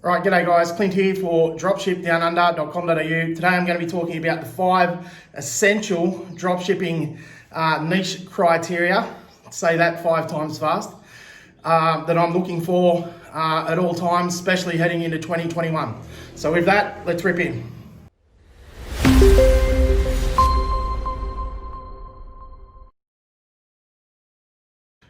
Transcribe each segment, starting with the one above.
Right, g'day guys, Klint here for dropshipdownunder.com.au. Today I'm going to be talking about the 5 essential dropshipping niche criteria, say that 5 times fast, that I'm looking for at all times, especially heading into 2021. So with that, let's rip in.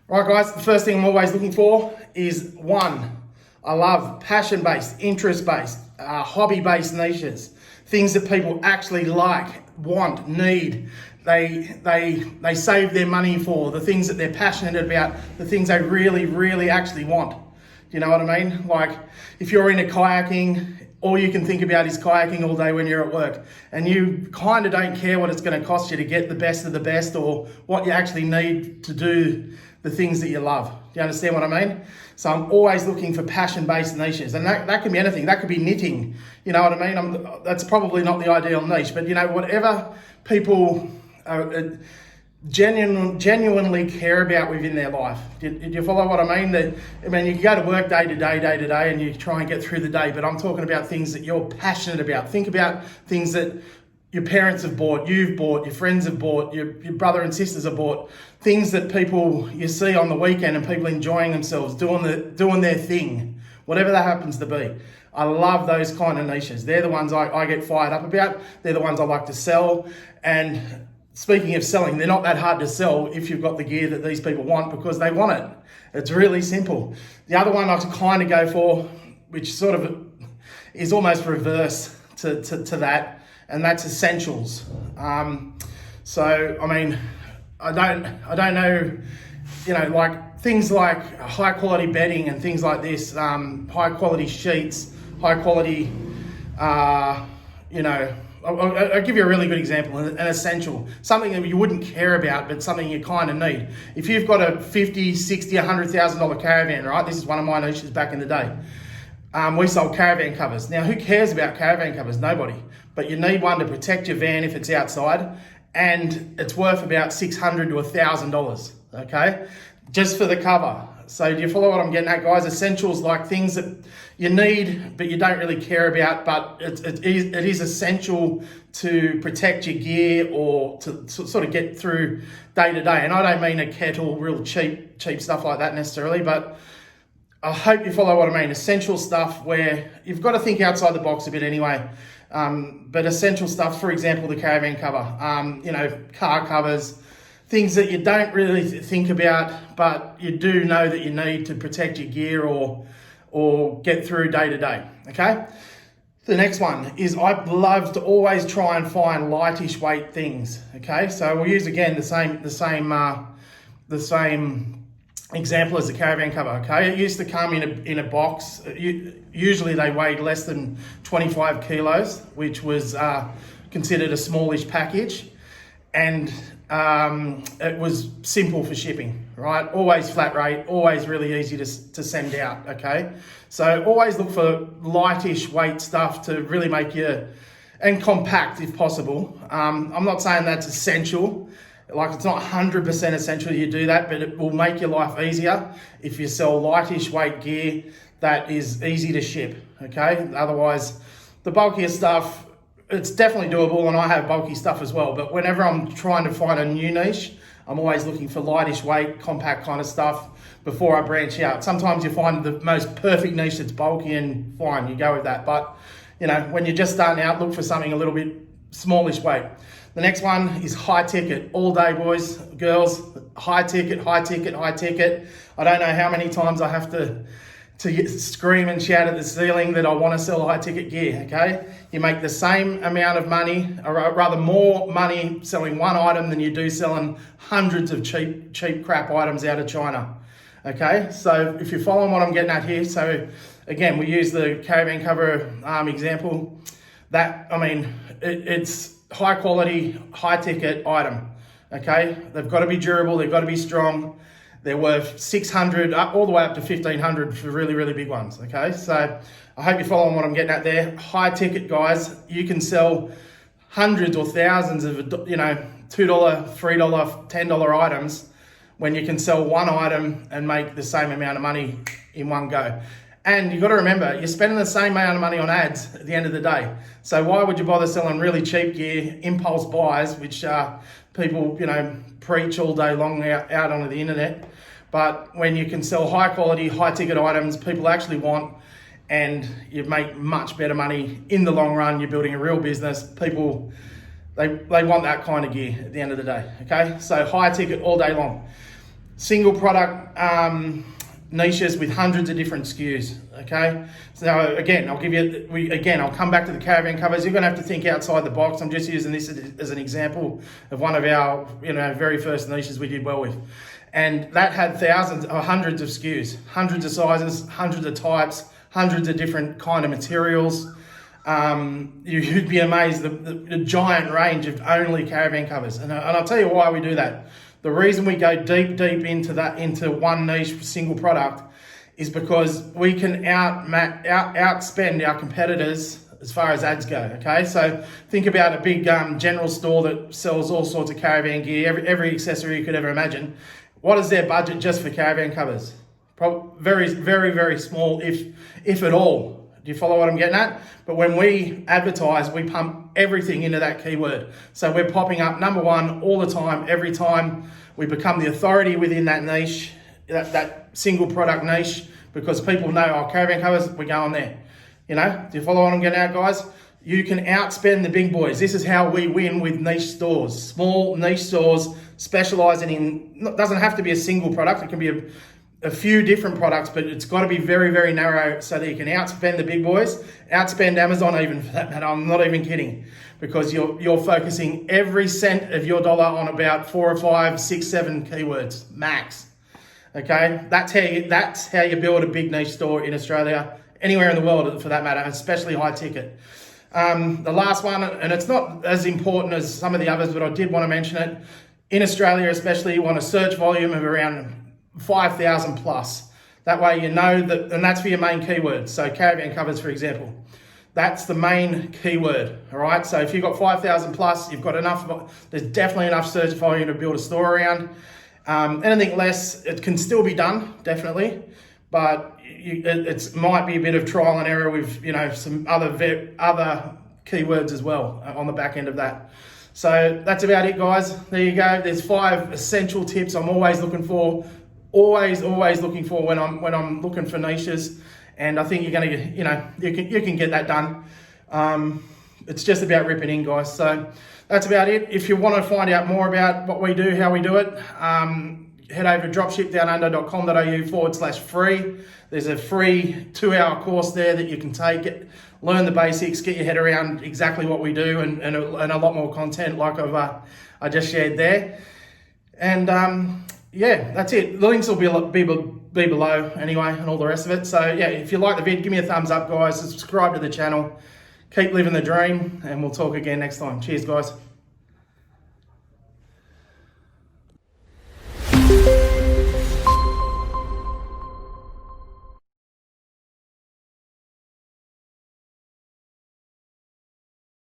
Right guys, the first thing I'm always looking for is 1. I love passion-based, interest-based, hobby-based niches, things that people actually like, want, need. They save their money for, the things that they're passionate about, the things they really actually want. You know what I mean? Like if you're into kayaking, all you can think about is kayaking all day when you're at work, and you kind of don't care what it's going to cost you to get the best of the best or what you actually need to do the things that you love. Do you understand what I mean? So I'm always looking for passion-based niches, and that can be anything. That could be knitting, you know what I mean? That's probably not the ideal niche, but you know, whatever people genuinely care about within their life. Do you follow what I mean? You can go to work day to day, and you try and get through the day, but I'm talking about things that you're passionate about. Think about things that your parents have bought, you've bought, your friends have bought, your brother and sisters have bought, things that people you see on the weekend and people enjoying themselves, doing their thing, whatever that happens to be. I love those kind of niches. They're the ones I get fired up about. They're the ones I like to sell. And speaking of selling, they're not that hard to sell if you've got the gear that these people want, because they want it. It's really simple. The other one I kind of go for, which sort of is almost reverse to that, and that's essentials. So I mean, I don't know, you know, like things like high quality bedding and things like this, high quality sheets, high quality, you know, I'll give you a really good example, an essential, something that you wouldn't care about, but something you kind of need. If you've got a $50,000, $60,000, $100,000 caravan, right? This is one of my niches back in the day. We sold caravan covers. Now, who cares about caravan covers? Nobody. But you need one to protect your van if it's outside, and it's worth about $600 to $1,000, okay? Just for the cover. So do you follow what I'm getting at, guys? Essentials, like things that you need, but you don't really care about, but it is essential to protect your gear or to sort of get through day to day. And I don't mean a kettle, real cheap stuff like that necessarily, but I hope you follow what I mean. Essential stuff where you've got to think outside the box a bit anyway. But essential stuff, for example, the caravan cover, you know, car covers, things that you don't really think about, but you do know that you need to protect your gear or get through day to day, okay? The next one is I love to always try and find lightish weight things, okay? So we'll use again the same example as the caravan cover, okay? It used to come in a box. Usually they weighed less than 25 kilos, which was considered a smallish package, and it was simple for shipping, right? Always flat rate, always really easy to send out, okay? So always look for lightish weight stuff to really make you, and compact if possible. I'm not saying that's essential. Like, it's not 100% essential you do that, but it will make your life easier if you sell lightish weight gear that is easy to ship, okay? Otherwise, the bulkier stuff, it's definitely doable, and I have bulky stuff as well, but whenever I'm trying to find a new niche, I'm always looking for lightish weight, compact kind of stuff before I branch out. Sometimes you find the most perfect niche that's bulky, and fine, you go with that. But, you know, when you're just starting out, look for something a little bit smallish weight. The next one is high ticket. All day, boys, girls, high ticket. I don't know how many times I have to scream and shout at the ceiling that I want to sell high ticket gear, okay? You make the same amount of money, or rather more money selling one item than you do selling hundreds of cheap crap items out of China, okay? So if you're following what I'm getting at here, so again, we use the caravan cover example. That, I mean, it's high quality, high ticket item, okay? They've got to be durable, they've got to be strong. They're worth $600 all the way up to $1,500 for really big ones, okay? So I hope you're following what I'm getting at there. High ticket, guys, you can sell hundreds or thousands of, you know, $2, $3, $10 items when you can sell one item and make the same amount of money in one go. And you've got to remember, you're spending the same amount of money on ads at the end of the day. So why would you bother selling really cheap gear, impulse buys, which people, preach all day long out onto the internet? But when you can sell high quality, high ticket items people actually want, and you make much better money in the long run, you're building a real business. People, they want that kind of gear at the end of the day, okay? So high ticket all day long. Single product niches with hundreds of different SKUs, okay? So again, I'll come back to the caravan covers. You're gonna have to think outside the box. I'm just using this as an example of one of our, very first niches we did well with. And that had thousands or hundreds of SKUs, hundreds of sizes, hundreds of types, hundreds of different kind of materials. You'd be amazed the giant range of only caravan covers. And I'll tell you why we do that. The reason we go deep into one niche single product is because we can outspend our competitors as far as ads go, okay? So think about a big general store that sells all sorts of caravan gear, every accessory you could ever imagine. What is their budget just for caravan covers? Very, very, very small, if at all. Do you follow what I'm getting at? But when we advertise, we pump everything into that keyword. So we're popping up number one all the time, every time. We become the authority within that niche, that single product niche, because people know, caravan covers, we're going there. Do you follow what I'm getting at, guys? You can outspend the big boys. This is how we win with niche stores. Small niche stores specializing in, doesn't have to be a single product. It can be a few different products, but it's got to be very, very narrow so that you can outspend the big boys, outspend Amazon even for that matter. I'm not even kidding, because you're focusing every cent of your dollar on about 4 or 5, 6, 7 keywords max. Okay, that's how you build a big niche store in Australia, anywhere in the world for that matter, especially high ticket. The last one, and it's not as important as some of the others, but I did want to mention it. In Australia especially, you want a search volume of around 5,000 plus. That way you know that, and that's for your main keywords. So caravan covers, for example, that's the main keyword, all right? So if you've got 5,000 plus, you've got enough, there's definitely enough search volume to build a store around. Anything less, it can still be done, definitely, but it might be a bit of trial and error with, some other keywords as well on the back end of that. So that's about it, guys. There you go. There's 5 essential tips I'm always looking for. Always looking for when I'm looking for niches, and I think you're gonna you can get that done. It's just about ripping in, guys. So that's about it. If you want to find out more about what we do, how we do it, head over to dropshipdownunder.com.au/free. There's a free 2-hour course there that you can take, learn the basics, get your head around exactly what we do, and a lot more content like I just shared there. And yeah, that's it. The links will be below anyway, and all the rest of it. So yeah, if you like the vid, give me a thumbs up, guys. Subscribe to the channel. Keep living the dream, and we'll talk again next time. Cheers, guys.